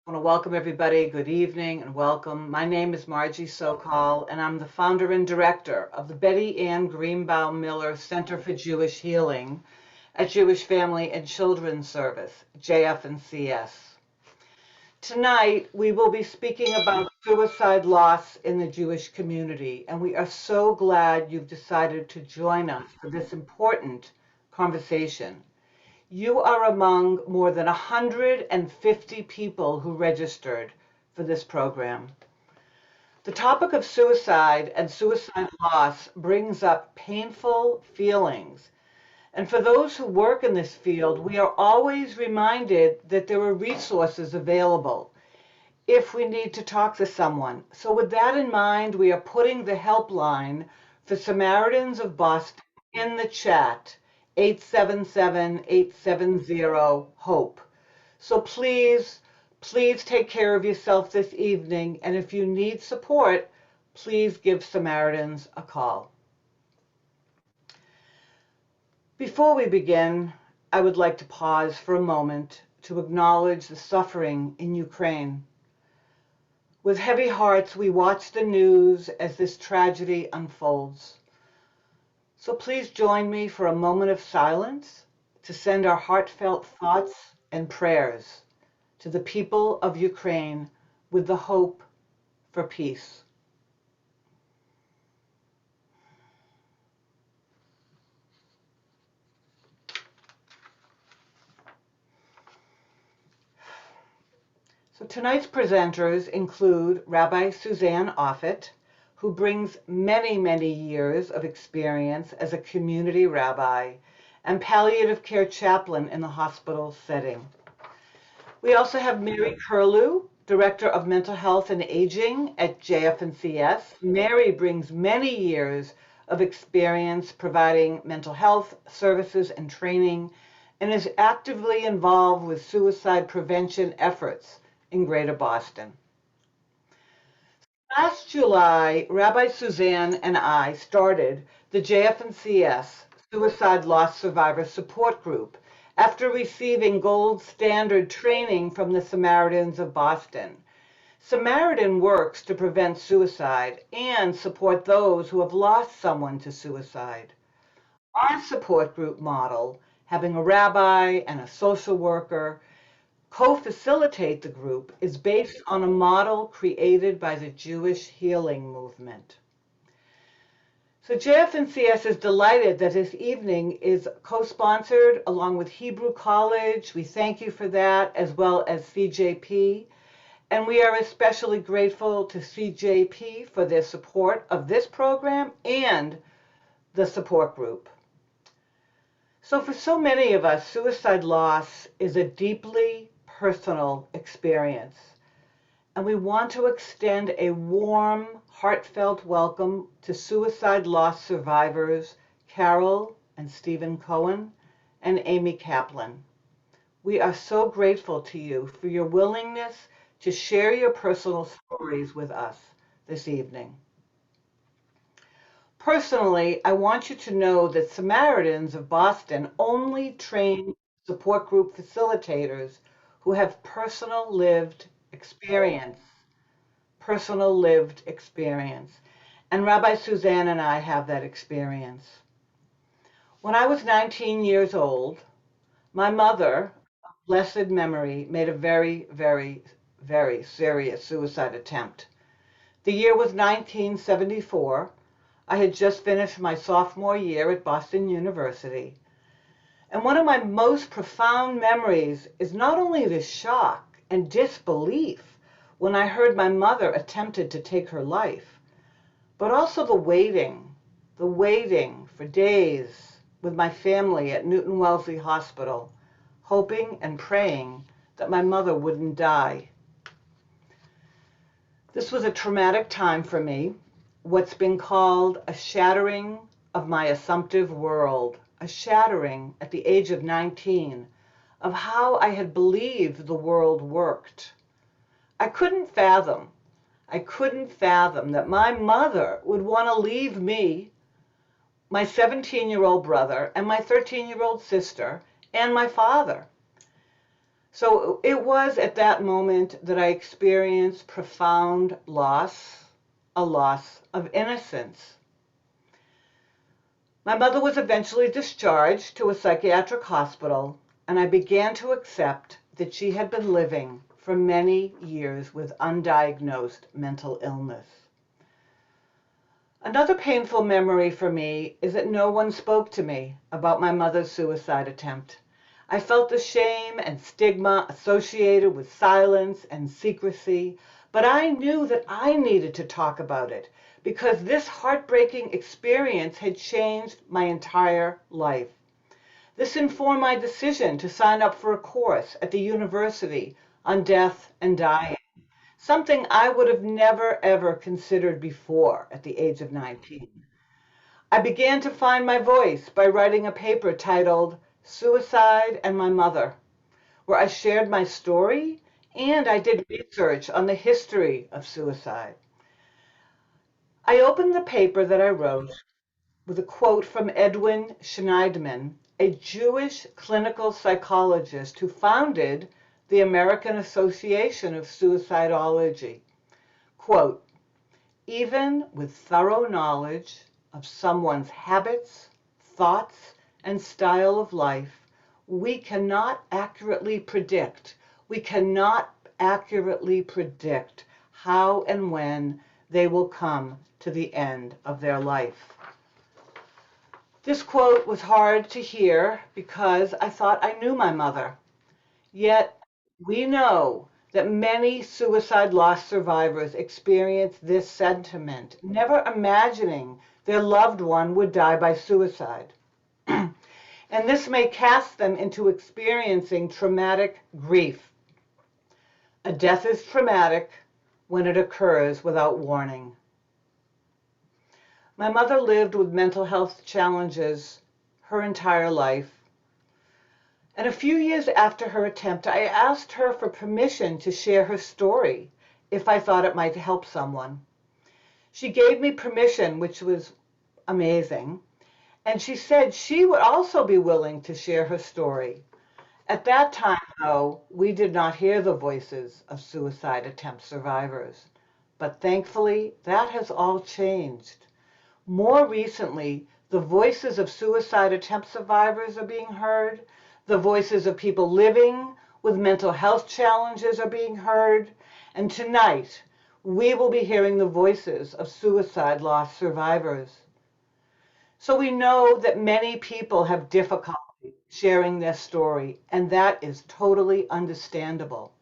I want to welcome everybody. Good evening and welcome. My name is Margie Sokol, and I'm the founder and director of the Betty Ann Greenbaum Miller Center for Jewish Healing at Jewish Family and Children's Service, JF&CS. Tonight, we will be speaking about suicide loss in the Jewish community, and we are so glad you've decided to join us for this important conversation. You are among more than 150 people who registered for this program. The topic of suicide and suicide loss brings up painful feelings. And for those who work in this field, we are always reminded that there are resources available if we need to talk to someone. So with that in mind, we are putting the helpline for Samaritans of Boston in the chat, 877-870-HOPE. So please take care of yourself this evening, and if you need support, please give Samaritans a call. Before we begin, I would like to pause for a moment to acknowledge the suffering in Ukraine. With heavy hearts, we watch the news as this tragedy unfolds. So please join me for a moment of silence to send our heartfelt thoughts and prayers to the people of Ukraine with the hope for peace. So tonight's presenters include Rabbi Suzanne Offit, who brings many, many years of experience as a community rabbi and palliative care chaplain in the hospital setting. We also have Mary Curlew, Director of Mental Health and Aging at JF&CS. Mary brings many years of experience providing mental health services and training and is actively involved with suicide prevention efforts in Greater Boston. Last July, Rabbi Suzanne and I started the JF&CS Suicide Loss Survivor Support Group after receiving gold standard training from the Samaritans of Boston. Samaritan works to prevent suicide and support those who have lost someone to suicide. Our support group model, having a rabbi and a social worker co-facilitate the group, is based on a model created by the Jewish Healing Movement. So JF&CS is delighted that this evening is co-sponsored along with Hebrew College. We thank you for that, as well as CJP. And we are especially grateful to CJP for their support of this program and the support group. So for so many of us, suicide loss is a deeply personal experience. And we want to extend a warm, heartfelt welcome to suicide loss survivors Carol and Stephen Cohen and Amy Kaplan. We are so grateful to you for your willingness to share your personal stories with us this evening. Personally, I want you to know that Samaritans of Boston only train support group facilitators who have personal lived experience. And Rabbi Suzanne and I have that experience. When I was 19 years old, my mother, of blessed memory, made a very, very, very serious suicide attempt. The year was 1974. I had just finished my sophomore year at Boston University. And one of my most profound memories is not only the shock and disbelief when I heard my mother attempted to take her life, but also the waiting for days with my family at Newton Wellesley Hospital, hoping and praying that my mother wouldn't die. This was a traumatic time for me, what's been called a shattering of my assumptive world, a shattering at the age of 19 of how I had believed the world worked. I couldn't fathom that my mother would want to leave me, my 17-year-old brother, and my 13-year-old sister, and my father. So it was at that moment that I experienced profound loss, a loss of innocence. My mother was eventually discharged to a psychiatric hospital, and I began to accept that she had been living for many years with undiagnosed mental illness. Another painful memory for me is that no one spoke to me about my mother's suicide attempt. I felt the shame and stigma associated with silence and secrecy, but I knew that I needed to talk about it because this heartbreaking experience had changed my entire life. This informed my decision to sign up for a course at the university on death and dying, something I would have never ever considered before at the age of 19. I began to find my voice by writing a paper titled Suicide and My Mother, where I shared my story and I did research on the history of suicide. I opened the paper that I wrote with a quote from Edwin Schneidman, a Jewish clinical psychologist who founded the American Association of Suicidology. Quote, even with thorough knowledge of someone's habits, thoughts, and style of life, we cannot accurately predict how and when they will come to the end of their life. This quote was hard to hear because I thought I knew my mother. Yet we know that many suicide loss survivors experience this sentiment, never imagining their loved one would die by suicide. And this may cast them into experiencing traumatic grief. A death is traumatic when it occurs without warning. My mother lived with mental health challenges her entire life. And a few years after her attempt, I asked her for permission to share her story if I thought it might help someone. She gave me permission, which was amazing, and she said she would also be willing to share her story. At that time, though, we did not hear the voices of suicide attempt survivors. But thankfully, that has all changed. More recently, the voices of suicide attempt survivors are being heard. The voices of people living with mental health challenges are being heard. And tonight, we will be hearing the voices of suicide loss survivors. So we know that many people have difficulty sharing their story, and that is totally understandable.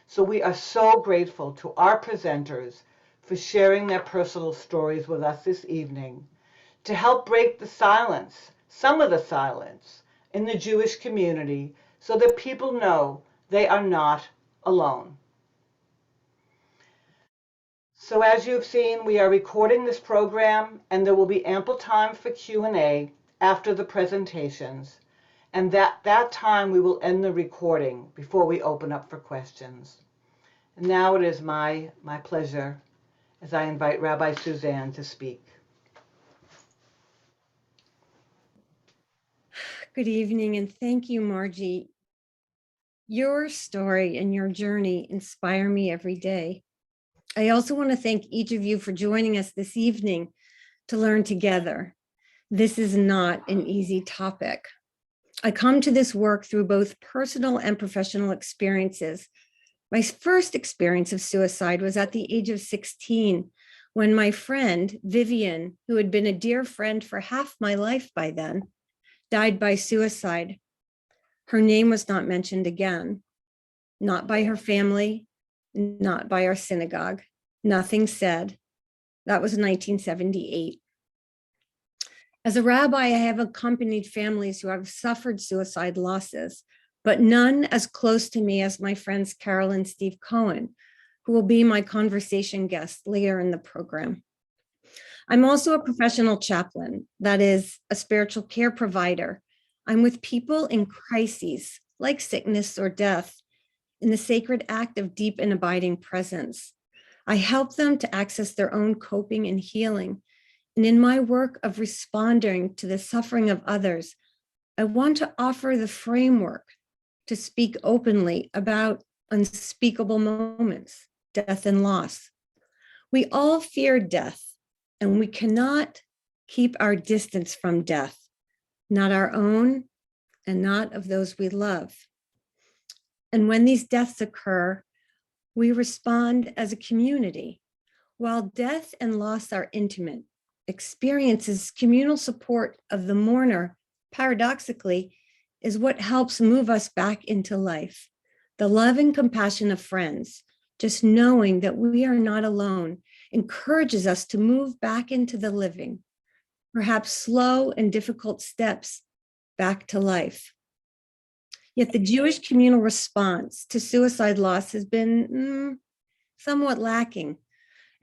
So we are so grateful to our presenters for sharing their personal stories with us this evening to help break the silence, some of the silence, in the Jewish community so that people know they are not alone. So as you've seen, we are recording this program and there will be ample time for Q&A after the presentations. And at that time, we will end the recording before we open up for questions. And now it is my pleasure as I invite Rabbi Suzanne to speak. Good evening, and thank you, Margie. Your story and your journey inspire me every day. I also want to thank each of you for joining us this evening to learn together. This is not an easy topic. I come to this work through both personal and professional experiences. My first experience of suicide was at the age of 16, when my friend, Vivian, who had been a dear friend for half my life by then, died by suicide. Her name was not mentioned again, not by her family, not by our synagogue, nothing said. That was 1978. As a rabbi, I have accompanied families who have suffered suicide losses, but none as close to me as my friends Carol and Steve Cohen, who will be my conversation guests later in the program. I'm also a professional chaplain, that is, a spiritual care provider. I'm with people in crises, like sickness or death, in the sacred act of deep and abiding presence. I help them to access their own coping and healing. And in my work of responding to the suffering of others, I want to offer the framework to speak openly about unspeakable moments, death and loss. We all fear death, and we cannot keep our distance from death, not our own and not of those we love. And when these deaths occur, we respond as a community. While death and loss are intimate, experiences, communal support of the mourner, paradoxically, is what helps move us back into life. The love and compassion of friends, just knowing that we are not alone, encourages us to move back into the living, perhaps slow and difficult steps back to life. Yet the Jewish communal response to suicide loss has been somewhat lacking.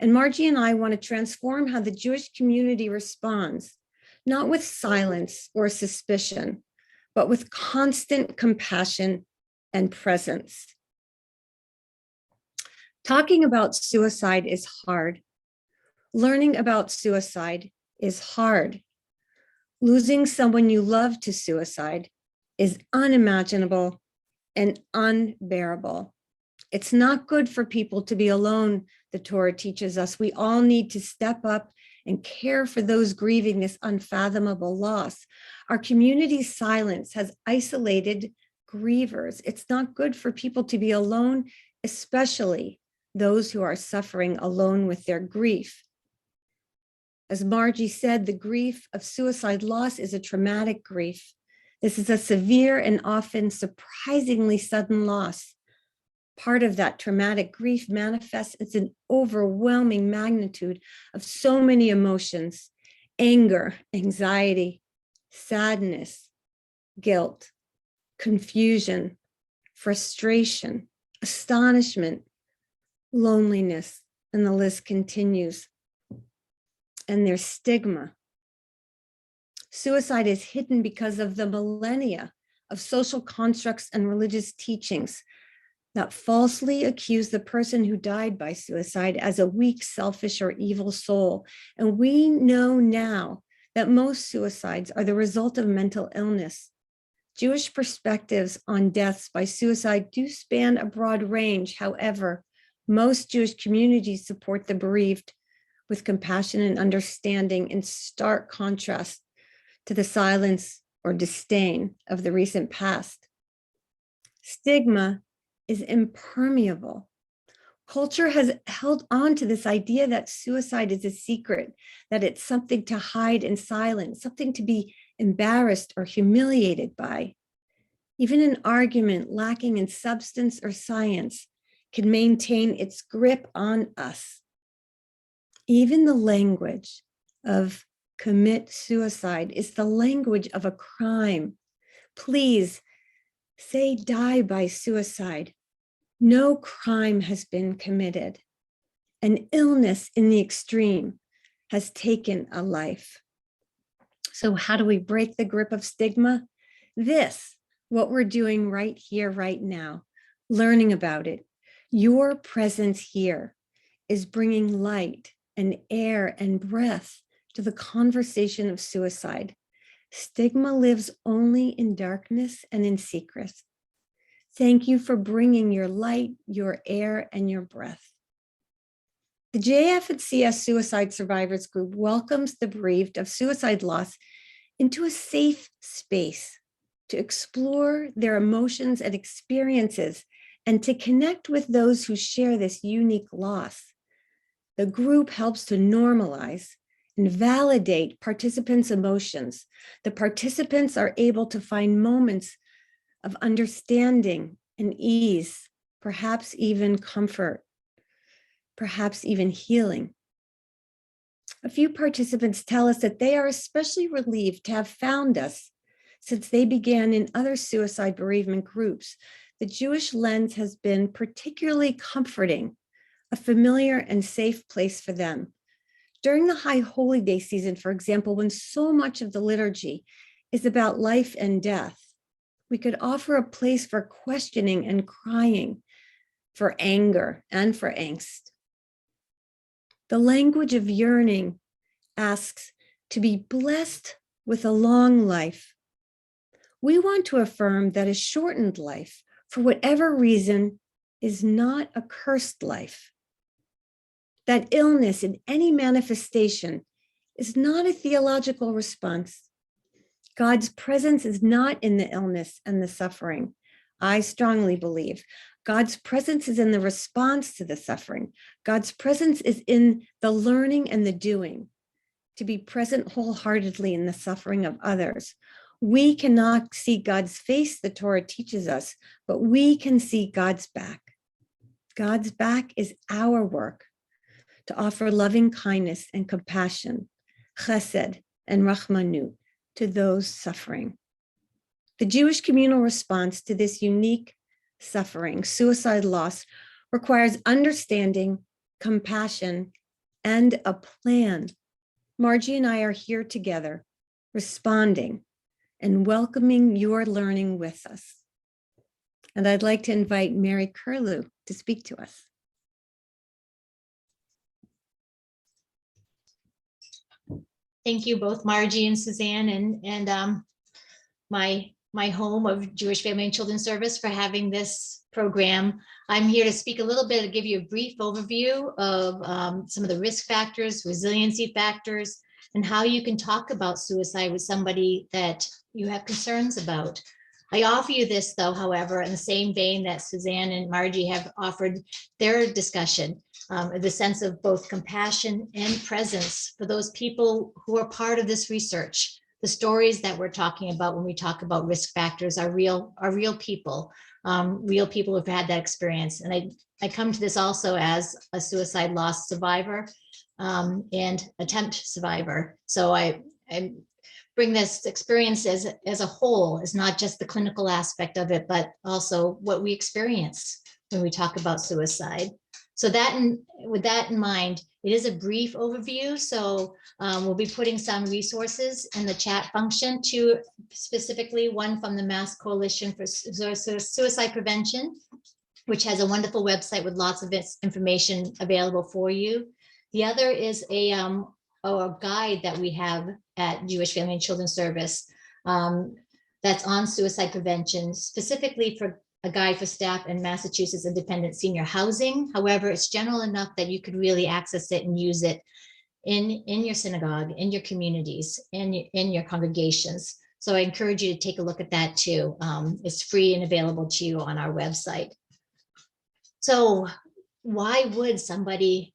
And Margie and I want to transform how the Jewish community responds, not with silence or suspicion, but with constant compassion and presence. Talking about suicide is hard. Learning about suicide is hard. Losing someone you love to suicide is unimaginable and unbearable. It's not good for people to be alone, the Torah teaches us. We all need to step up and care for those grieving this unfathomable loss. Our community's silence has isolated grievers. It's not good for people to be alone, especially those who are suffering alone with their grief. As Margie said, the grief of suicide loss is a traumatic grief. This is a severe and often surprisingly sudden loss. Part of that traumatic grief manifests as an overwhelming magnitude of so many emotions: anger, anxiety, sadness, guilt, confusion, frustration, astonishment, loneliness, and the list continues. And there's stigma. Suicide is hidden because of the millennia of social constructs and religious teachings that falsely accuse the person who died by suicide as a weak, selfish, or evil soul. And we know now that most suicides are the result of mental illness. Jewish perspectives on deaths by suicide do span a broad range. However, most Jewish communities support the bereaved with compassion and understanding, in stark contrast to the silence or disdain of the recent past. Stigma is impermeable. Culture has held on to this idea that suicide is a secret, that it's something to hide in silence, something to be embarrassed or humiliated by. Even an argument lacking in substance or science can maintain its grip on us. Even the language of commit suicide is the language of a crime. Please say die by suicide. No crime has been committed. An illness in the extreme has taken a life. So how do we break the grip of stigma? What we're doing right here, right now, learning about it. Your presence here is bringing light and air and breath to the conversation of suicide. Stigma lives only in darkness and in secret. Thank you for bringing your light, your air, and your breath. The JF and CS Suicide Survivors Group welcomes the bereaved of suicide loss into a safe space to explore their emotions and experiences and to connect with those who share this unique loss. The group helps to normalize and validate participants' emotions. The participants are able to find moments of understanding and ease, perhaps even comfort, perhaps even healing. A few participants tell us that they are especially relieved to have found us since they began in other suicide bereavement groups. The Jewish lens has been particularly comforting, a familiar and safe place for them. During the High Holy Day season, for example, when so much of the liturgy is about life and death, we could offer a place for questioning and crying, for anger and for angst. The language of yearning asks to be blessed with a long life. We want to affirm that a shortened life, for whatever reason, is not a cursed life. That illness in any manifestation is not a theological response. God's presence is not in the illness and the suffering. I strongly believe God's presence is in the response to the suffering. God's presence is in the learning and the doing, to be present wholeheartedly in the suffering of others. We cannot see God's face, the Torah teaches us, but we can see God's back. God's back is our work to offer loving kindness and compassion, chesed and rachmanut, to those suffering. The Jewish communal response to this unique suffering, suicide loss, requires understanding, compassion, and a plan. Margie and I are here together, responding and welcoming your learning with us. And I'd like to invite Mary Curlew to speak to us. Thank you both, Margie and Suzanne, and my home of Jewish Family and Children's Service for having this program. I'm here to speak a little bit, to give you a brief overview of some of the risk factors, resiliency factors, and how you can talk about suicide with somebody that you have concerns about. I offer you this, though, however, in the same vein that Suzanne and Margie have offered their discussion, the sense of both compassion and presence for those people who are part of this research. The stories that we're talking about when we talk about risk factors are real people who've had that experience. And I come to this also as a suicide loss survivor and attempt survivor. So I bring this experience as a whole, is not just the clinical aspect of it, but also what we experience when we talk about suicide. So with that in mind, it is a brief overview. So we'll be putting some resources in the chat function, to specifically one from the Mass Coalition for Suicide Prevention, which has a wonderful website with lots of information available for you. The other is a guide that we have at Jewish Family and Children's Service that's on suicide prevention, specifically for a guide for staff in Massachusetts independent senior housing. However, it's general enough that you could really access it and use it in your synagogue, in your communities, in your congregations. So I encourage you to take a look at that too. It's free and available to you on our website. So why would somebody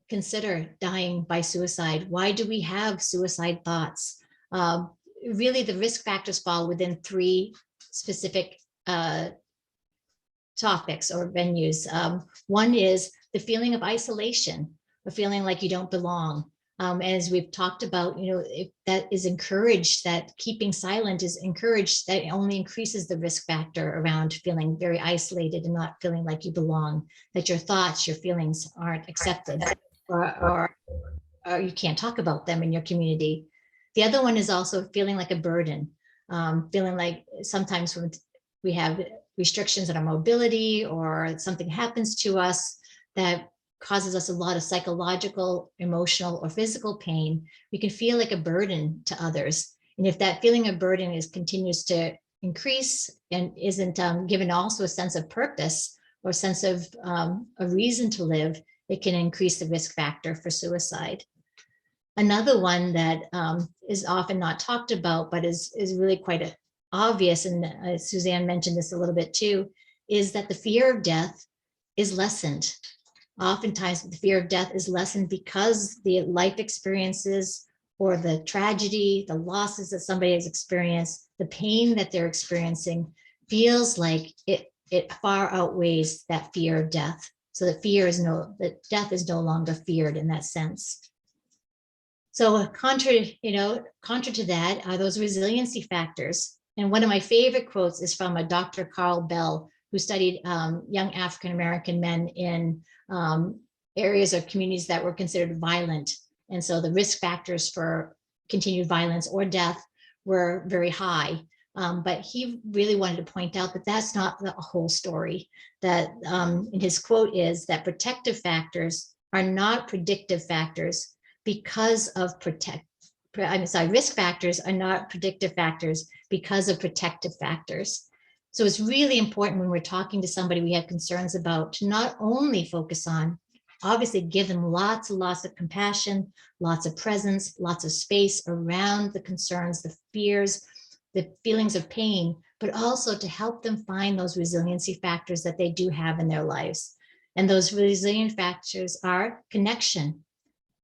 consider dying by suicide? Why do we have suicide thoughts? Really, the risk factors fall within three specific topics or venues. One is the feeling of isolation, or feeling like you don't belong. As we've talked about, if that is encouraged, that keeping silent is encouraged, that only increases the risk factor around feeling very isolated and not feeling like you belong, that your thoughts, your feelings aren't accepted, or you can't talk about them in your community. The other one is also feeling like a burden, feeling like sometimes when we have restrictions on our mobility or something happens to us that causes us a lot of psychological, emotional, or physical pain, we can feel like a burden to others. And if that feeling of burden continues to increase and isn't given also a sense of purpose or sense of a reason to live, it can increase the risk factor for suicide. Another one that is often not talked about, but is really quite obvious, and Suzanne mentioned this a little bit too, is that the fear of death is lessened. Oftentimes the fear of death is lessened because the life experiences or the tragedy, the losses that somebody has experienced, the pain that they're experiencing feels like it far outweighs that fear of death. So that death is no longer feared in that sense. So contra to that are those resiliency factors. And one of my favorite quotes is from a Dr. Carl Bell, who studied young African-American men in areas or communities that were considered violent. And so the risk factors for continued violence or death were very high. But he really wanted to point out that that's not the whole story. That in his quote is that protective factors are not predictive factors because of risk factors are not predictive factors because of protective factors. So it's really important when we're talking to somebody we have concerns about to not only focus on, obviously give them lots and lots of compassion, lots of presence, lots of space around the concerns, the fears, the feelings of pain, but also to help them find those resiliency factors that they do have in their lives. And those resilient factors are connection.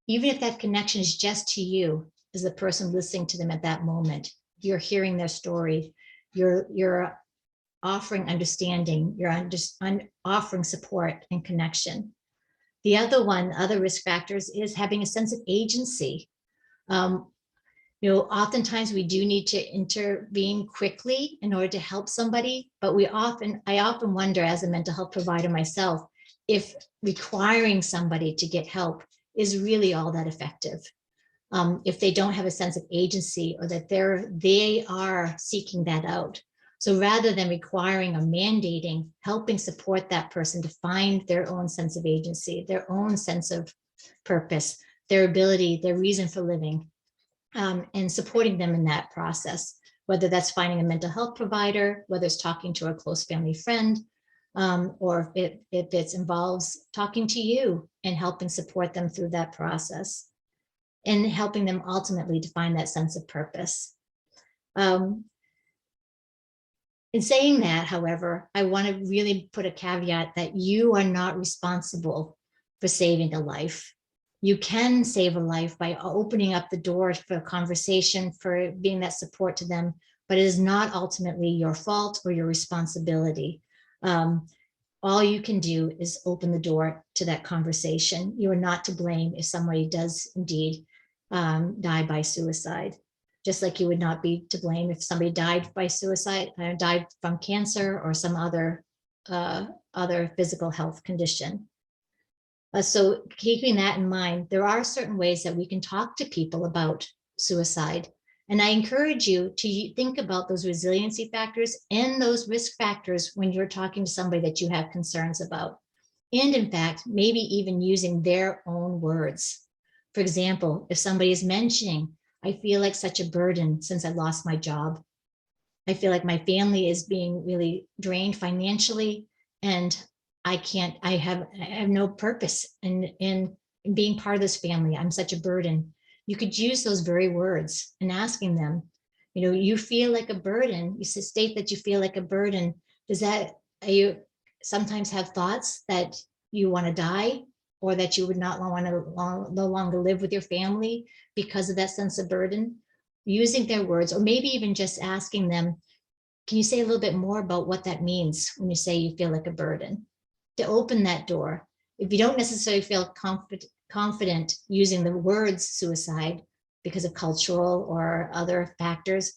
Even if that connection is just to you as the person listening to them at that moment, you're hearing their story, you're offering understanding, you're offering support and connection. The other risk factors is having a sense of agency. Oftentimes we do need to intervene quickly in order to help somebody, but I often wonder as a mental health provider myself, if requiring somebody to get help is really all that effective. If they don't have a sense of agency or that they are seeking that out. So rather than requiring or mandating, helping support that person to find their own sense of agency, their own sense of purpose, their ability, their reason for living, and supporting them in that process, whether that's finding a mental health provider, whether it's talking to a close family friend, or if it involves talking to you and helping support them through that process and helping them ultimately to find that sense of purpose. In saying that, however, I want to really put a caveat that you are not responsible for saving a life. You can save a life by opening up the door for a conversation, for being that support to them, but it is not ultimately your fault or your responsibility. All you can do is open the door to that conversation. You are not to blame if somebody does indeed die by suicide. Just like you would not be to blame if somebody died by suicide, died from cancer or some other physical health condition. So keeping that in mind, there are certain ways that we can talk to people about suicide. And I encourage you to think about those resiliency factors and those risk factors when you're talking to somebody that you have concerns about. And in fact, maybe even using their own words. For example, if somebody is mentioning, I feel like such a burden since I lost my job. I feel like my family is being really drained financially, and I have no purpose in being part of this family. I'm such a burden. You could use those very words and asking them, you feel like a burden. You state that you feel like a burden. You sometimes have thoughts that you want to die, or that you would not want to no longer live with your family because of that sense of burden? Using their words, or maybe even just asking them, can you say a little bit more about what that means when you say you feel like a burden? To open that door. If you don't necessarily feel confident using the words suicide because of cultural or other factors,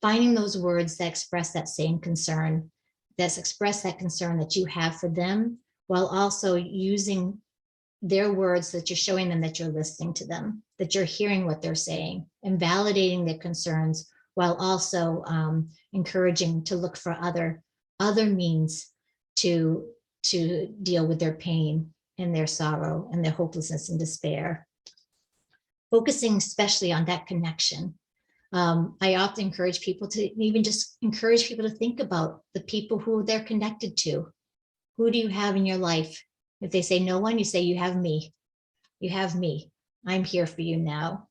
finding those words that express that same concern, that express that concern that you have for them, while also using their words, that you're showing them that you're listening to them, that you're hearing what they're saying and validating their concerns, while also encouraging to look for other means to deal with their pain and their sorrow and their hopelessness and despair. Focusing especially on that connection. I often encourage people to think about the people who they're connected to. Who do you have in your life? If they say no one, you say, you have me. You have me. I'm here for you now.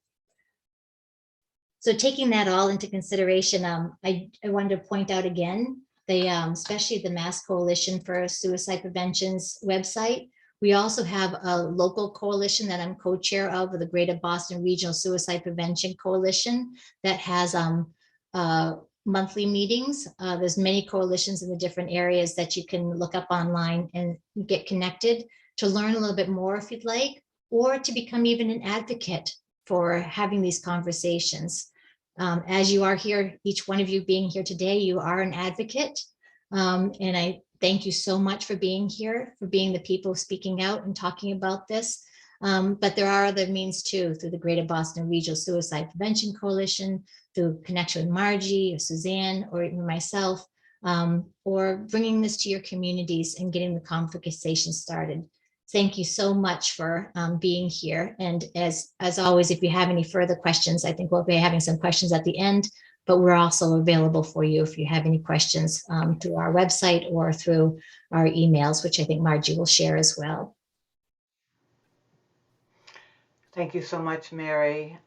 So taking that all into consideration, I wanted to point out again, especially the Mass Coalition for Suicide Prevention's website. We also have a local coalition that I'm co-chair of, the Greater Boston Regional Suicide Prevention Coalition, that has monthly meetings. There's many coalitions in the different areas that you can look up online and get connected to learn a little bit more if you'd like, or to become even an advocate for having these conversations. As you are here, each one of you being here today, you are an advocate. And I thank you so much for being here, for being the people speaking out and talking about this. But there are other means too, through the Greater Boston Regional Suicide Prevention Coalition, through connection with Margie or Suzanne or even myself, or bringing this to your communities and getting the conversation started. Thank you so much for being here. And as always, if you have any further questions, I think we'll be having some questions at the end. but we're also available for you if you have any questions through our website or through our emails, which I think Margie will share as well. Thank you so much, Mary.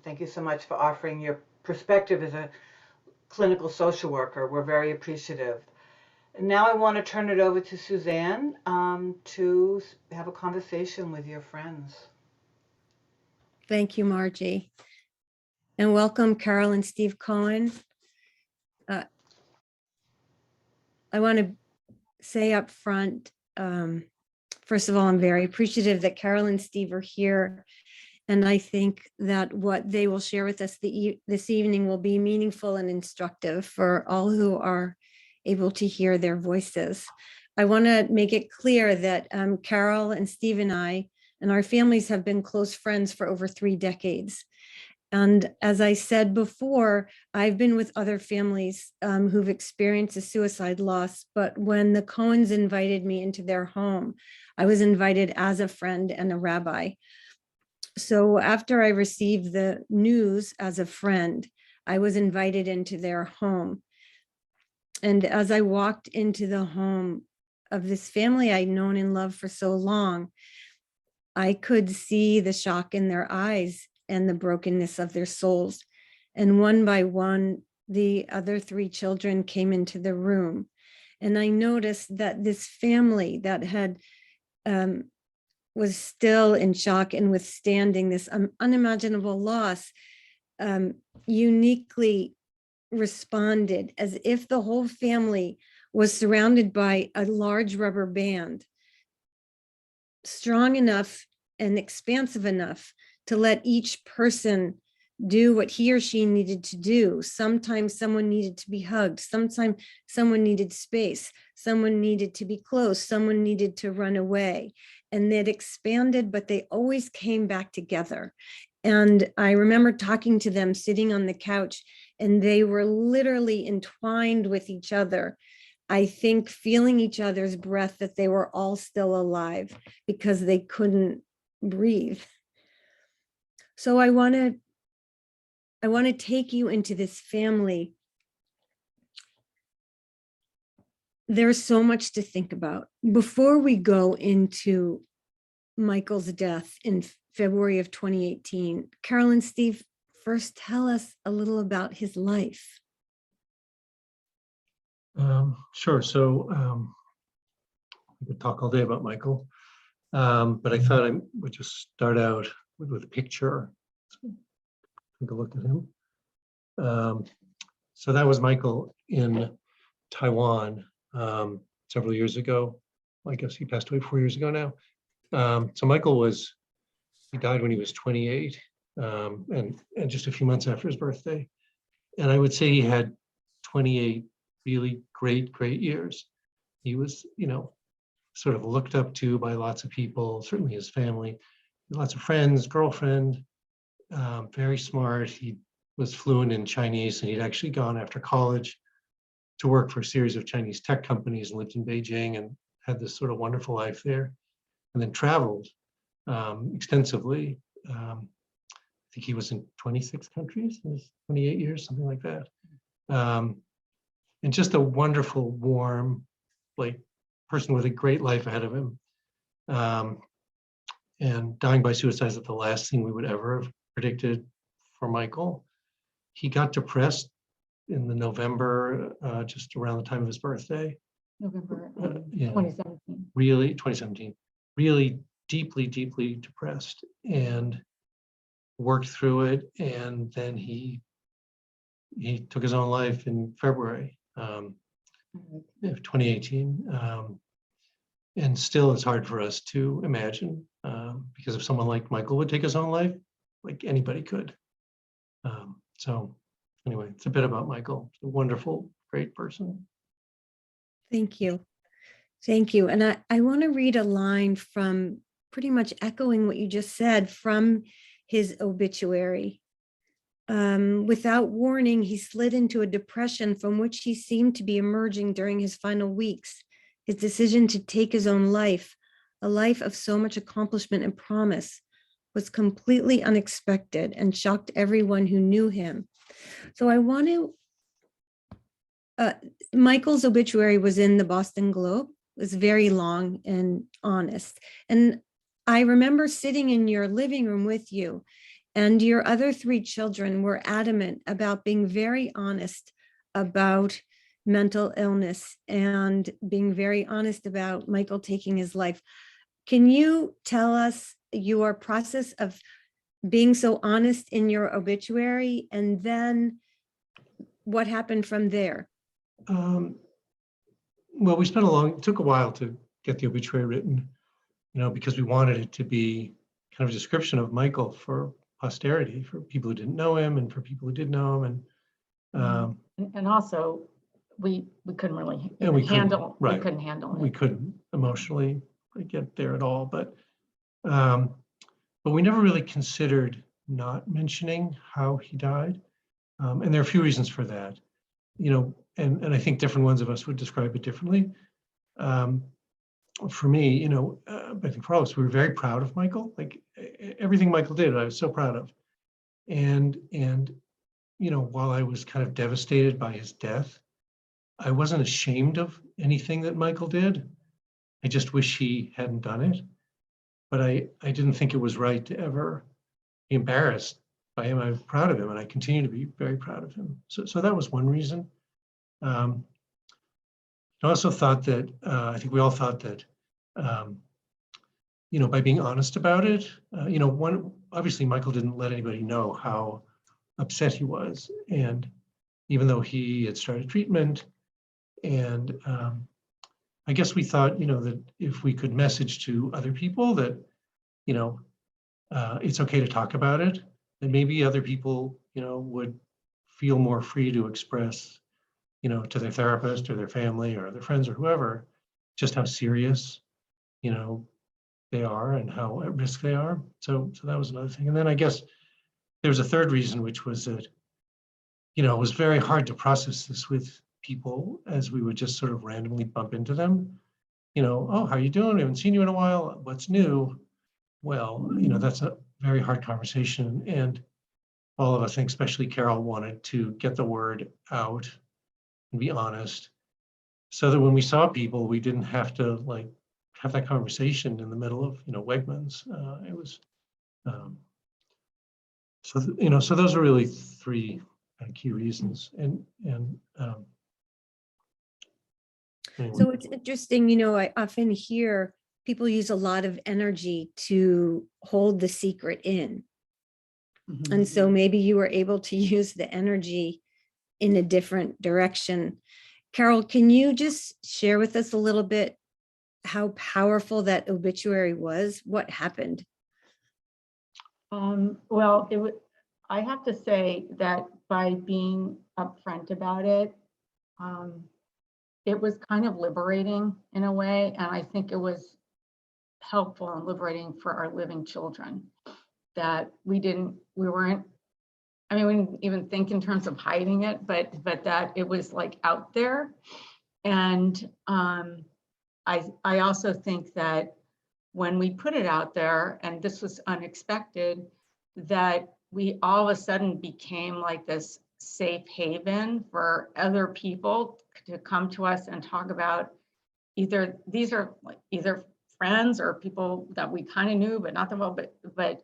Thank you so much for offering your perspective as a clinical social worker. We're very appreciative. And now I want to turn it over to Suzanne to have a conversation with your friends. Thank you, Margie. And welcome, Carol and Steve Cohen. I want to say up front, first of all, I'm very appreciative that Carol and Steve are here. And I think that what they will share with us this evening will be meaningful and instructive for all who are able to hear their voices. I want to make it clear that Carol and Steve and I and our families have been close friends for over 3 decades. And as I said before, I've been with other families who've experienced a suicide loss, but when the Cohens invited me into their home, I was invited as a friend and a rabbi. So after I received the news as a friend, I was invited into their home. And as I walked into the home of this family I'd known and loved for so long, I could see the shock in their eyes and the brokenness of their souls. And one by one, the other 3 children came into the room. And I noticed that this family that had was still in shock and withstanding this unimaginable loss, uniquely responded as if the whole family was surrounded by a large rubber band, strong enough and expansive enough to let each person do what he or she needed to do. Sometimes someone needed to be hugged. Sometimes someone needed space. Someone needed to be close. Someone needed to run away. And that expanded, but they always came back together. And I remember talking to them sitting on the couch, and they were literally entwined with each other. I think feeling each other's breath, that they were all still alive because they couldn't breathe. So I want to take you into this family. There's so much to think about. Before we go into Michael's death in February of 2018, Carol and Steve, first tell us a little about his life. Sure. So we could talk all day about Michael, but I thought I would just start out with a picture. So take a look at him. So that was Michael in Taiwan several years ago. I guess he passed away 4 years ago now. So Michael he died when he was 28, and just a few months after his birthday. And I would say he had 28 really great years. He was, sort of looked up to by lots of people, certainly his family, lots of friends, girlfriend, very smart. He was fluent in Chinese, and he'd actually gone after college to work for a series of Chinese tech companies and lived in Beijing and had this sort of wonderful life there, and then traveled extensively. I think he was in 26 countries in his 28 years, something like that. And just a wonderful, warm, person with a great life ahead of him. And dying by suicide is the last thing we would ever have predicted for Michael. He got depressed in the November, just around the time of his birthday. November 2017. 2017. Really deeply depressed, and worked through it. And then he took his own life in February of 2018. And still it's hard for us to imagine, because if someone like Michael would take his own life, like anybody could. So anyway, it's a bit about Michael. He's a wonderful, great person. Thank you. Thank you. And I want to read a line from, pretty much echoing what you just said, from his obituary. Without warning, he slid into a depression from which he seemed to be emerging during his final weeks. His decision to take his own life, a life of so much accomplishment and promise, was completely unexpected and shocked everyone who knew him. So I want to, Michael's obituary was in the Boston Globe. It was very long and honest. And I remember sitting in your living room with you, and your other three children were adamant about being very honest about mental illness and being very honest about Michael taking his life. Can you tell us your process of being so honest in your obituary, and then what happened from there? Well, it took a while to get the obituary written, because we wanted it to be kind of a description of Michael for posterity, for people who didn't know him and for people who did know him. And also, we couldn't really And we couldn't, handle, we right. couldn't handle We it. couldn't emotionally get there at all, but we never really considered not mentioning how he died. And there are a few reasons for that, and I think different ones of us would describe it differently. For me, I think for all of us, we were very proud of Michael. Like everything Michael did, I was so proud of. And while I was kind of devastated by his death, I wasn't ashamed of anything that Michael did. I just wish he hadn't done it. But I didn't think it was right to ever be embarrassed by him. I was proud of him, and I continue to be very proud of him. So that was one reason. I also thought that, I think we all thought that, by being honest about it, obviously Michael didn't let anybody know how upset he was. And even though he had started treatment, and I guess we thought, that if we could message to other people that, it's okay to talk about it, then maybe other people, would feel more free to express, to their therapist or their family or their friends or whoever, just how serious, they are and how at risk they are. So that was another thing. And then I guess there was a third reason, which was that, it was very hard to process this with people as we would just sort of randomly bump into them. Oh, how you doing? I haven't seen you in a while. What's new? Well, that's a very hard conversation. And all of us, I think, especially Carol, wanted to get the word out and be honest, so that when we saw people, we didn't have to have that conversation in the middle of, Wegmans. It was, so those are really three key reasons. And anyway. So it's interesting, I often hear people use a lot of energy to hold the secret in. And so maybe you were able to use the energy in a different direction. Carol, can you just share with us a little bit how powerful that obituary was? What happened? Well, I have to say that by being upfront about it, it was kind of liberating in a way. And I think it was helpful and liberating for our living children that we didn't even think in terms of hiding it, but that it was out there. And I also think that when we put it out there, and this was unexpected, that we all of a sudden became this safe haven for other people to come to us and talk about either friends or people that we kind of knew, but not that well, but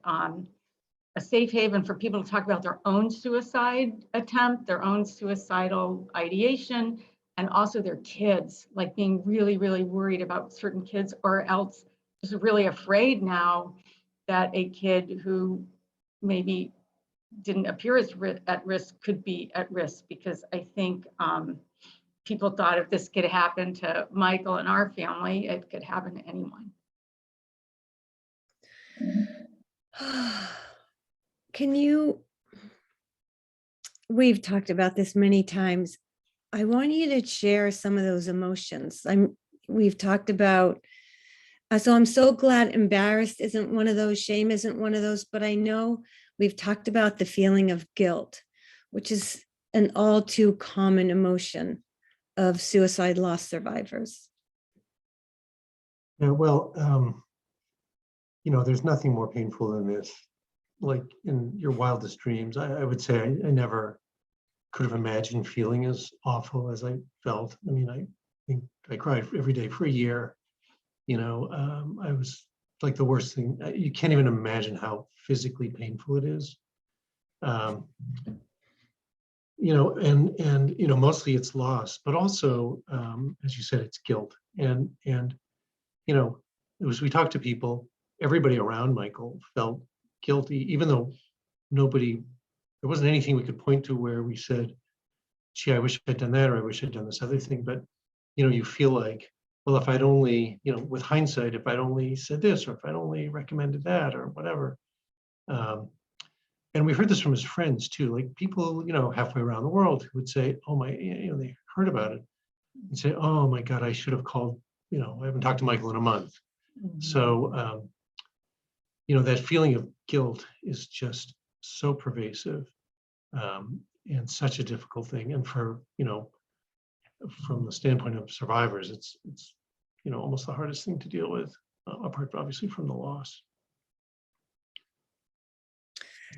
a safe haven for people to talk about their own suicide attempt, their own suicidal ideation, and also their kids, being really, really worried about certain kids, or else just really afraid now that a kid who maybe didn't appear as at risk could be at risk, because I think people thought if this could happen to Michael and our family, it could happen to anyone. We've talked about this many times. I want you to share some of those emotions. We've talked about, so I'm so glad embarrassed isn't one of those, shame isn't one of those, but I know we've talked about the feeling of guilt, which is an all too common emotion of suicide loss survivors. Yeah, well, there's nothing more painful than this. In your wildest dreams, I would say I never could have imagined feeling as awful as I felt. I mean, I think I cried every day for a year. I was like the worst thing. You can't even imagine how physically painful it is. Mostly it's loss, but also, as you said, it's guilt. And as we talked to people, everybody around Michael felt guilty, even though there wasn't anything we could point to where we said, gee, I wish I'd done that, or I wish I'd done this other thing. But, you feel like, well, if I'd only, with hindsight, if I'd only said this, or if I'd only recommended that, or whatever. And we heard this from his friends too, like people, halfway around the world who would say, oh my, they heard about it and say, oh my God, I should have called, I haven't talked to Michael in a month. So, that feeling of guilt is just so pervasive, and such a difficult thing. And for, from the standpoint of survivors, it's almost the hardest thing to deal with, apart obviously from the loss.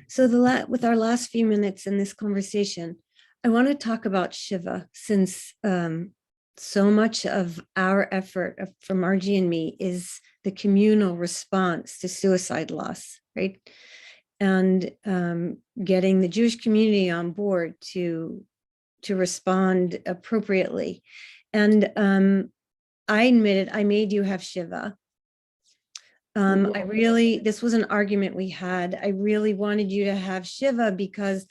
So with our last few minutes in this conversation, I want to talk about Shiva, since so much of our effort from Margie and me is the communal response to suicide loss, right? And getting the Jewish community on board to respond appropriately. And I admitted I made you have Shiva. This was an argument we had. I really wanted you to have Shiva because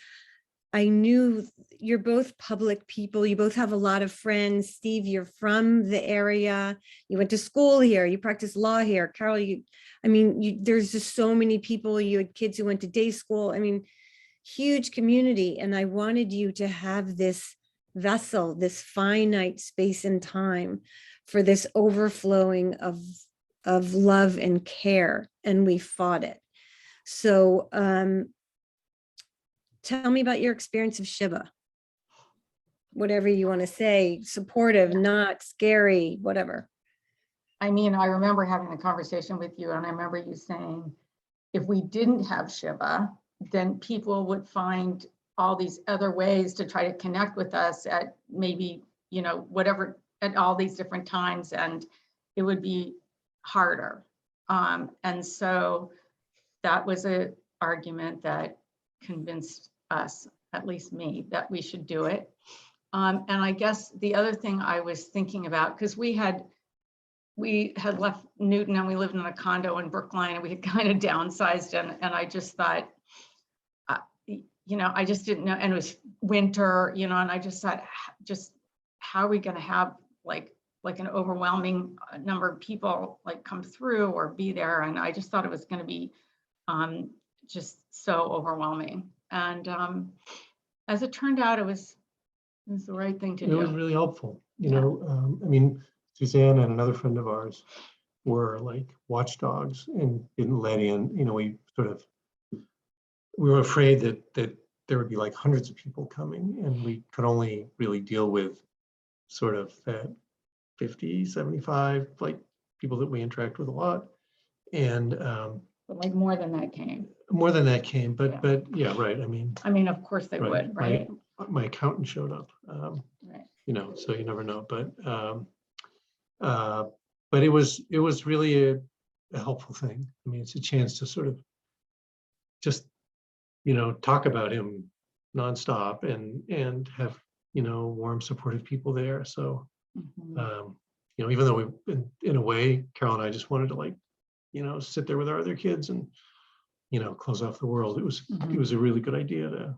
I knew you're both public people. You both have a lot of friends. Steve, you're from the area. You went to school here. You practice law here. Carol, there's just so many people. You had kids who went to day school. Huge community. And I wanted you to have this vessel, this finite space and time for this overflowing of love and care. And we fought it. So, tell me about your experience of Shiva. Whatever you want to say, supportive, not scary, whatever. I remember having a conversation with you, and I remember you saying, if we didn't have Shiva, then people would find all these other ways to try to connect with us at maybe, whatever, at all these different times, and it would be harder. And so that was an argument that convinced us, at least me, that we should do it. And I guess the other thing I was thinking about, because we had left Newton and we lived in a condo in Brookline, and we had kind of downsized, and I just thought, I just didn't know, and it was winter, and I just thought, just how are we going to have like an overwhelming number of people come through or be there? And I just thought it was going to be just so overwhelming. And as it turned out, it was the right thing to do. It was really helpful. Suzanne and another friend of ours were like watchdogs and didn't let in. We were afraid that there would be like hundreds of people coming, and we could only really deal with sort of that 50, 75 people that we interact with a lot. And but more than that came. More than that came, but yeah, right. Of course they would, right? My accountant showed up. Right. So you never know. But it was really a helpful thing. It's a chance to sort of just talk about him nonstop and have warm, supportive people there. So even though in a way, Carol and I just wanted to sit there with our other kids and close off the world. It was a really good idea to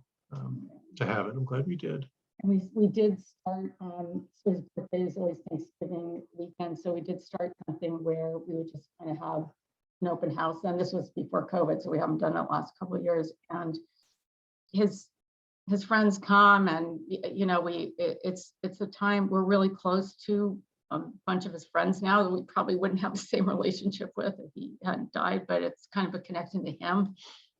have it. I'm glad we did. And we did start, so his birthday is always Thanksgiving weekend, so we did start something where we would just kind of have an open house. And this was before COVID, so we haven't done it the last couple of years. And his friends come, and it's a time we're really close to a bunch of his friends now that we probably wouldn't have the same relationship with if he hadn't died, but it's kind of a connection to him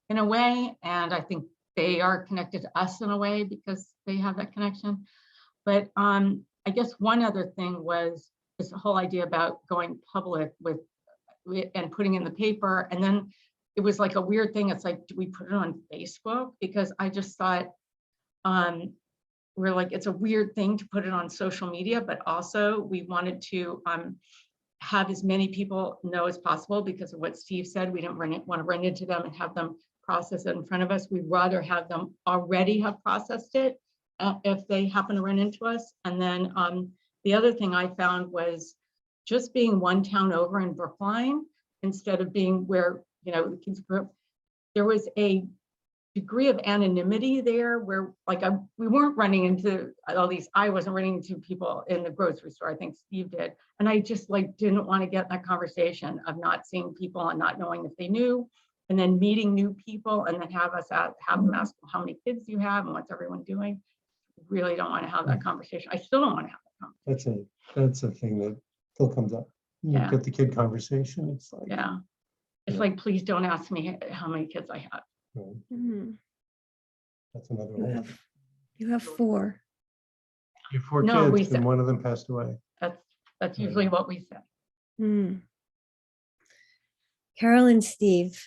in a way. And I think they are connected to us in a way because they have that connection. But I guess one other thing was this whole idea about going public with and putting in the paper. And then it was like a weird thing. It's like, do we put it on Facebook? Because I just thought, we're like, it's a weird thing to put it on social media, but also we wanted to have as many people know as possible because of what Steve said. We didn't want to run into them and have them process it in front of us. We'd rather have them already have processed it if they happen to run into us. And then the other thing I found was just being one town over in Brookline, instead of being where, you know, the kids grew up, there was a degree of anonymity there where like we weren't running into all these, I wasn't running into people in the grocery store, I think Steve did. And I just like didn't want to get in that conversation of not seeing people and not knowing if they knew, and then meeting new people and then have them ask how many kids you have and what's everyone doing. Really don't want to have that conversation. I still don't want to have that conversation. That's a thing that still comes up. You Yeah. get the kid conversation, it's like. Yeah. It's Yeah. like, please don't ask me how many kids I have. Right. Mhm. That's another You whole have, thing. you have 4. You have 4 No, we kids said- and one of them passed away. That's usually what we say. Mm. Carol and Steve,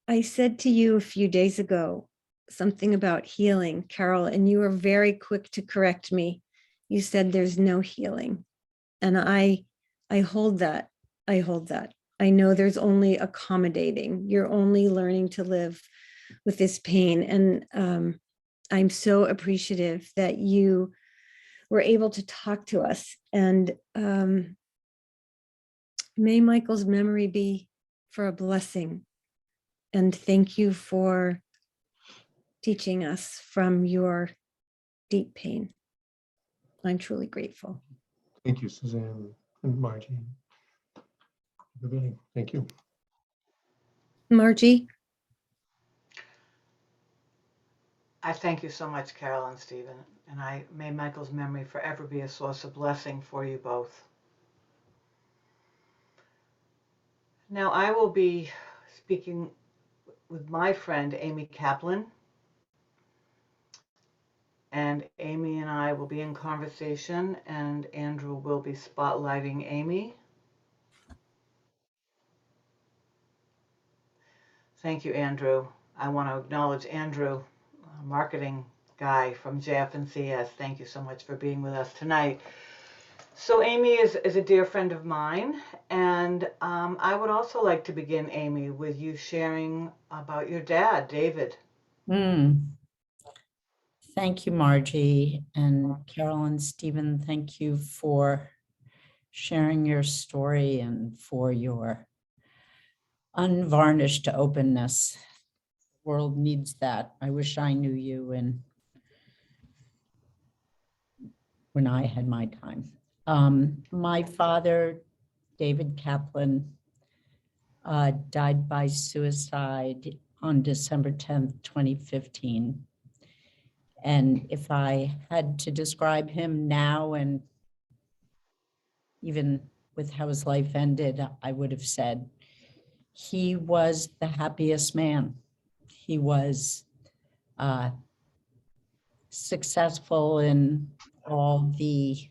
I said to you a few days ago something about healing, Carol, and you were very quick to correct me. You said there's no healing. And I hold that. I hold that. I know there's only accommodating. You're only learning to live with this pain. And I'm so appreciative that you were able to talk to us. And may Michael's memory be for a blessing. And thank you for teaching us from your deep pain. I'm truly grateful. Thank you, Suzanne and Margie. Everybody, thank you. Margie? I thank you so much, Carol and Stephen, and may Michael's memory forever be a source of blessing for you both. Now I will be speaking with my friend, Amy Kaplan, and Amy and I will be in conversation, and Andrew will be spotlighting Amy. Thank you, Andrew. I want to acknowledge Andrew, marketing guy from JF&CS. Thank you so much for being with us tonight. So Amy is a dear friend of mine, and I would also like to begin, Amy, with you sharing about your dad, David. Thank you, Margie, and Carol and Stephen, thank you for sharing your story and for your unvarnished openness. The world needs that. I wish I knew you and when I had my time. My father, David Kaplan, died by suicide on December 10th, 2015. And if I had to describe him now, and even with how his life ended, I would have said he was the happiest man. He was successful in all the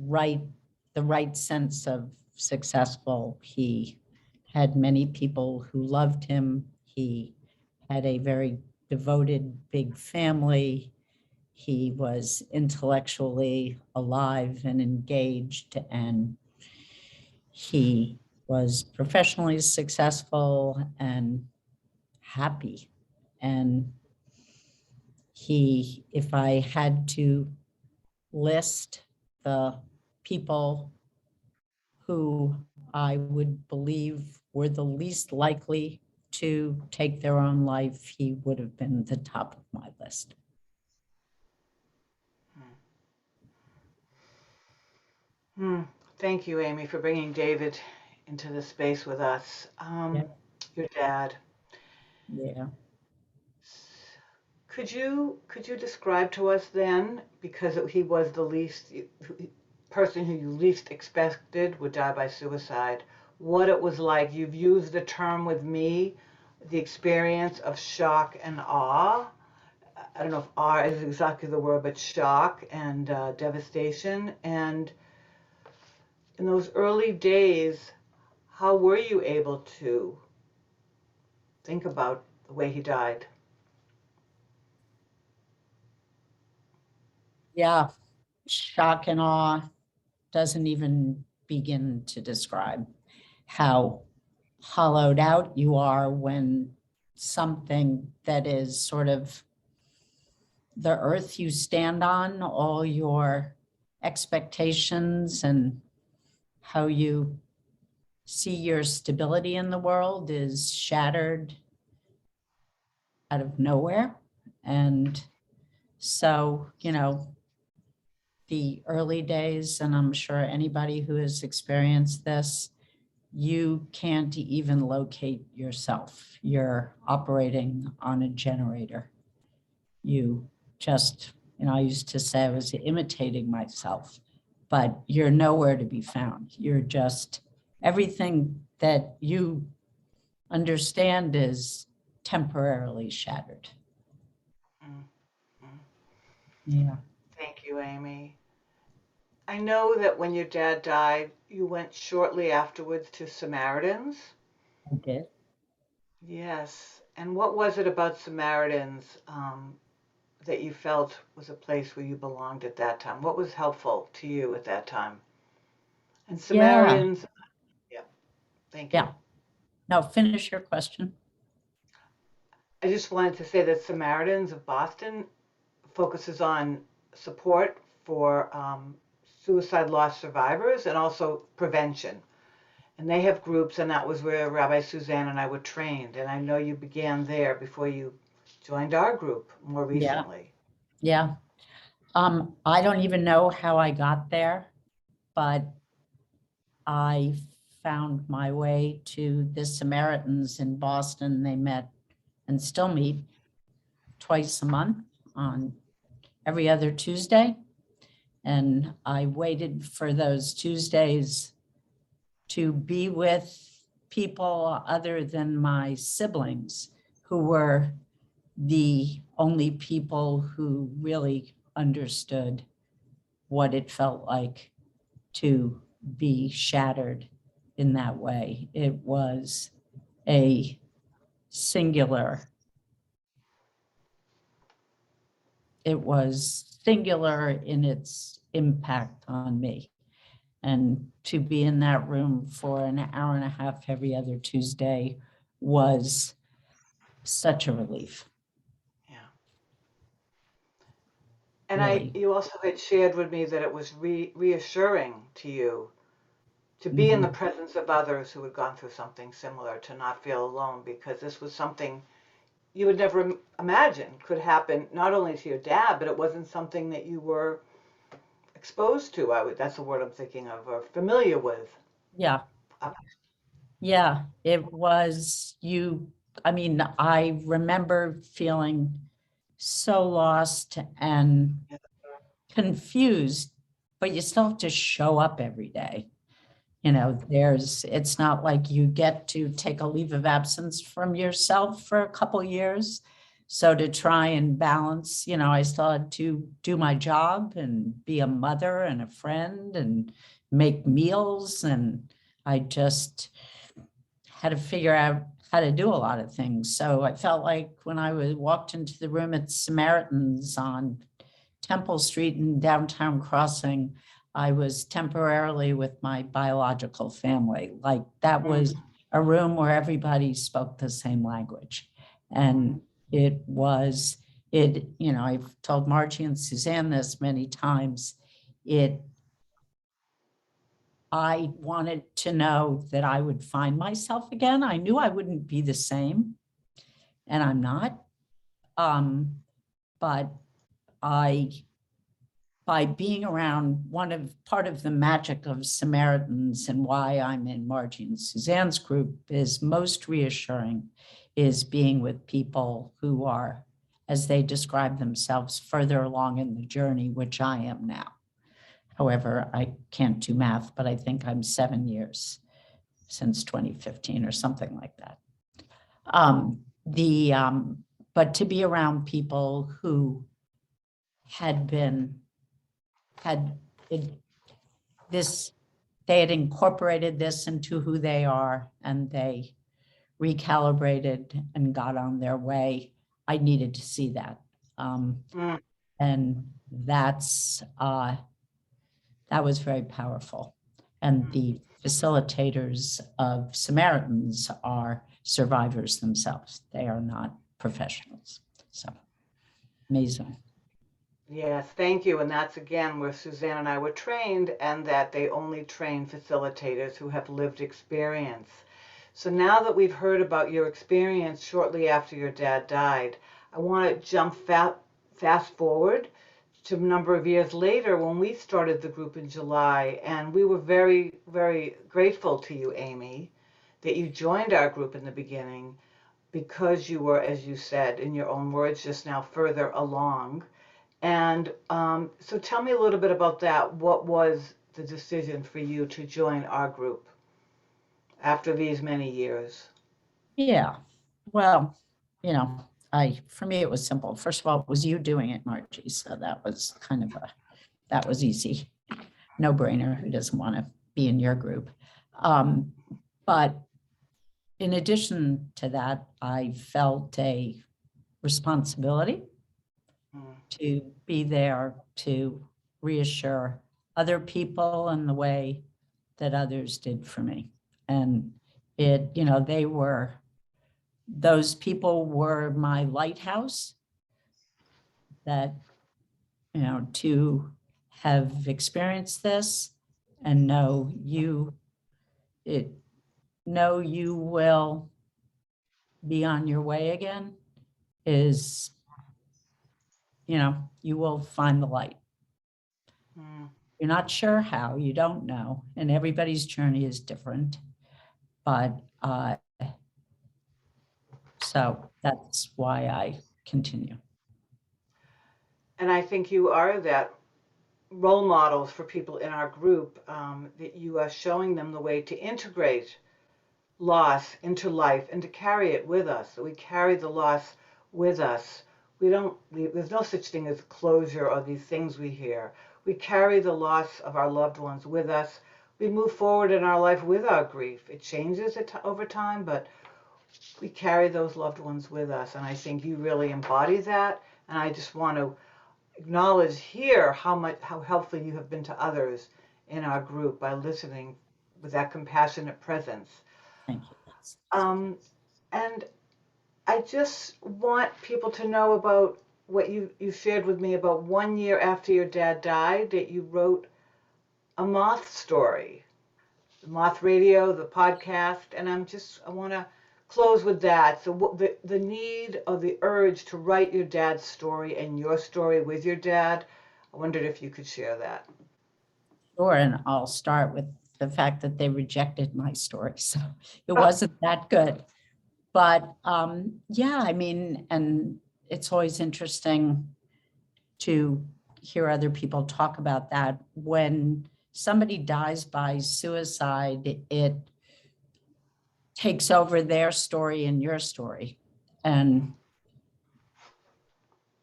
right sense of successful. He had many people who loved him. He had a very devoted big family. He was intellectually alive and engaged, and he was professionally successful and happy. And if I had to list the people who I would believe were the least likely to take their own life, he would have been the top of my list. Thank you, Amy, for bringing David into the space with us. Yeah. Your dad. Yeah. Could you describe to us then, because he was the person who you least expected would die by suicide, what it was like? You've used the term with me, the experience of shock and awe. I don't know if awe is exactly the word, but shock and devastation. And in those early days, how were you able to think about the way he died? Yeah, shock and awe doesn't even begin to describe how hollowed out you are when something that is sort of the earth you stand on, all your expectations and how you see your stability in the world is shattered out of nowhere. And so, the early days, and I'm sure anybody who has experienced this, you can't even locate yourself. You're operating on a generator. You just, I used to say I was imitating myself, but you're nowhere to be found. You're just, everything that you understand is temporarily shattered. Mm, mm. Yeah, Thank you, Amy. I know that when your dad died, you went shortly afterwards to Samaritans. I did. Yes. And what was it about Samaritans that you felt was a place where you belonged at that time? What was helpful to you at that time? And Yeah, Samaritans, yeah, thank you. yeah. No, finish your question. I just wanted to say that Samaritans of Boston focuses on support for suicide loss survivors and also prevention. And they have groups, and that was where Rabbi Suzanne and I were trained. And I know you began there before you joined our group more Yeah, recently. yeah. I don't even know how I got there, but I found my way to the Samaritans in Boston. They met and still meet twice a month on every other Tuesday. And I waited for those Tuesdays to be with people other than my siblings, who were the only people who really understood what it felt like to be shattered in that way. It was a singular, it was singular in its impact on me. And to be in that room for an hour and a half every other Tuesday was such a relief, Yeah. And really. you also had shared with me that it was reassuring to you to be in the Mhm. presence of others who had gone through something similar, to not feel alone, because this was something you would never imagine could happen not only to your dad, but it wasn't something that you were exposed to. That's the word I'm thinking of, or familiar with. Yeah, Uh, yeah, it was I mean, I remember feeling so lost and confused, but you still have to show up every day. It's not like you get to take a leave of absence from yourself for a couple years. So to try and balance, I still had to do my job and be a mother and a friend and make meals. And I just had to figure out how to do a lot of things. So I felt like when I walked into the room at Samaritans on Temple Street in downtown Crossing, I was temporarily with my biological family. Like that was a room where everybody spoke the same language. And I've told Margie and Suzanne this many times. I wanted to know that I would find myself again. I knew I wouldn't be the same, and I'm not. But by being around part of the magic of Samaritans and why I'm in Margie and Suzanne's group is most reassuring is being with people who are, as they describe themselves, further along in the journey, which I am now. However, I can't do math, but I think I'm 7 years since 2015 or something like that. But to be around people who had they had incorporated this into who they are, and they recalibrated and got on their way. I needed to see that. mm, And that's, that was very powerful. And the facilitators of Samaritans are survivors themselves. They are not professionals. So amazing. Yes, thank you. And that's again where Suzanne and I were trained, and that they only train facilitators who have lived experience. So now that we've heard about your experience shortly after your dad died, I want to jump fast forward to a number of years later when we started the group in July. And we were very, very grateful to you, Amy, that you joined our group in the beginning because you were, as you said in your own words just now, further along. And so tell me a little bit about that. What was the decision for you to join our group after these many years? Yeah. Well, you know, for me, it was simple. First of all, it was you doing it, Margie. So that was kind of that was easy. No brainer. Who doesn't want to be in your group? But in addition to that, I felt a responsibility to be there to reassure other people in the way that others did for me. And those people were my lighthouse, that, to have experienced this and know you will be on your way again is, you will find the light. You're not sure how, you don't know, and everybody's journey is different. But so that's why I continue. And I think you are that role models for people in our group, that you are showing them the way to integrate loss into life and to carry it with us. So we carry the loss with us. There's no such thing as closure or these things we hear. We carry the loss of our loved ones with us. We move forward in our life with our grief. It changes over time, but we carry those loved ones with us. And I think you really embody that. And I just want to acknowledge here how helpful you have been to others in our group by listening with that compassionate presence. Thank you. And I just want people to know about what you shared with me about 1 year after your dad died, that you wrote a moth story, the Moth Radio, the podcast. And I want to close with that. So what the need or the urge to write your dad's story and your story with your dad, I wondered if you could share that. Sure, and I'll start with the fact that they rejected my story, so it wasn't that good. But yeah, I mean, and it's always interesting to hear other people talk about that. When somebody dies by suicide, it takes over their story and your story, and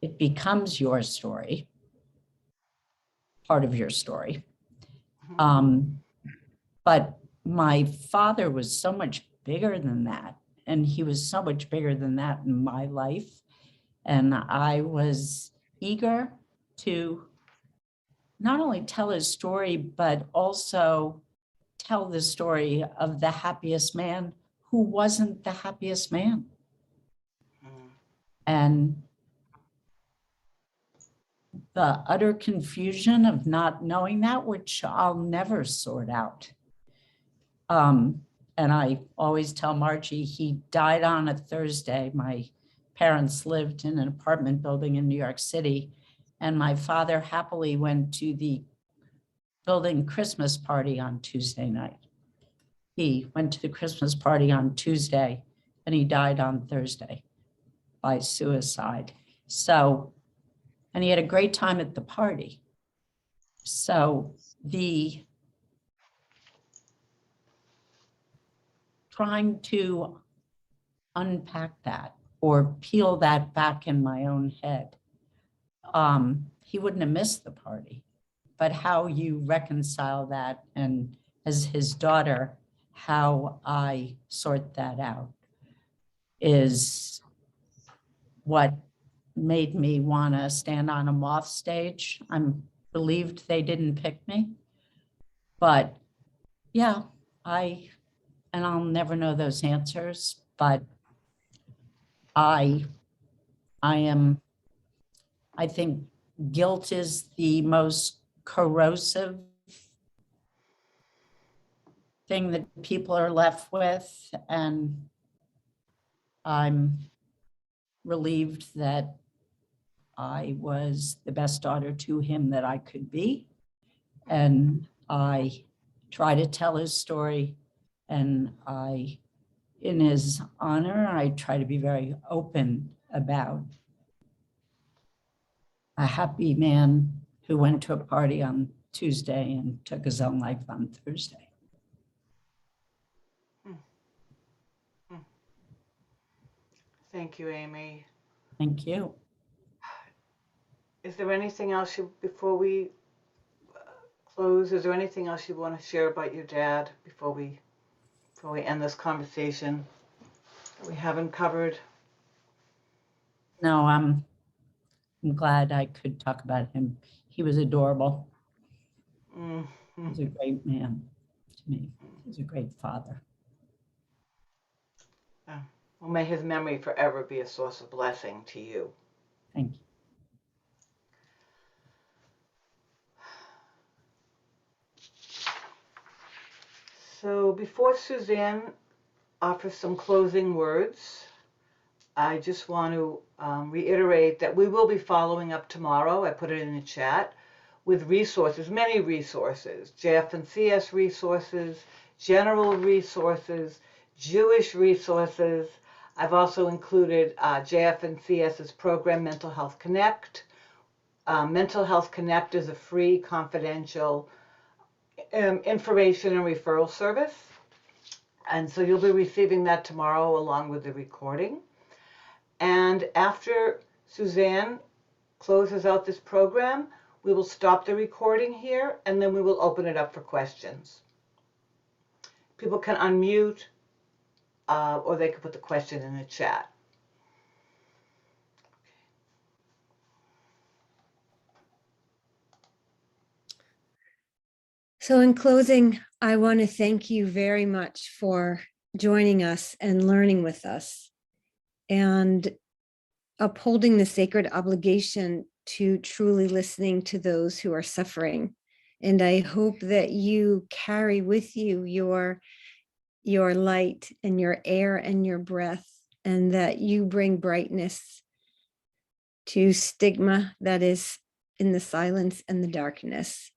it becomes your story, part of your story. But my father was so much bigger than that, and he was so much bigger than that in my life. And I was eager to not only tell his story, but also tell the story of the happiest man who wasn't the happiest man. And the utter confusion of not knowing that, which I'll never sort out. And I always tell Margie, he died on a Thursday. My parents lived in an apartment building in New York City, and my father happily went to the building Christmas party on Tuesday night. He went to the Christmas party on Tuesday, and he died on Thursday by suicide. So, and he had a great time at the party. So trying to unpack that or peel that back in my own head. He wouldn't have missed the party, but how you reconcile that, and as his daughter, how I sort that out is what made me want to stand on a moth stage. I'm relieved they didn't pick me. But yeah, and I'll never know those answers, but I think guilt is the most corrosive thing that people are left with. And I'm relieved that I was the best daughter to him that I could be. And I try to tell his story, and in his honor, I try to be very open about a happy man who went to a party on Tuesday and took his own life on Thursday. Thank you, Amy. Thank you. Is there anything else before we close? Is there anything else you want to share about your dad before we end this conversation that we haven't covered? No, I'm glad I could talk about him. He was adorable. Mm-hmm. He's a great man to me. He's a great father. Well, may his memory forever be a source of blessing to you. Thank you. So before Suzanne offers some closing words, I just want to reiterate that we will be following up tomorrow. I put it in the chat with resources, many resources, JF&CS resources, general resources, Jewish resources. I've also included JF&CS's program, Mental Health Connect. Mental Health Connect is a free, confidential information and referral service. And so you'll be receiving that tomorrow along with the recording. And after Suzanne closes out this program, we will stop the recording here, and then we will open it up for questions. People can unmute, or they can put the question in the chat. So in closing, I want to thank you very much for joining us and learning with us and upholding the sacred obligation to truly listening to those who are suffering. And I hope that you carry with you your light and your air and your breath, and that you bring brightness to stigma that is in the silence and the darkness.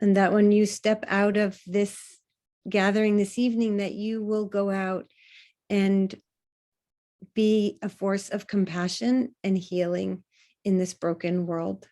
And that when you step out of this gathering this evening, that you will go out and be a force of compassion and healing in this broken world.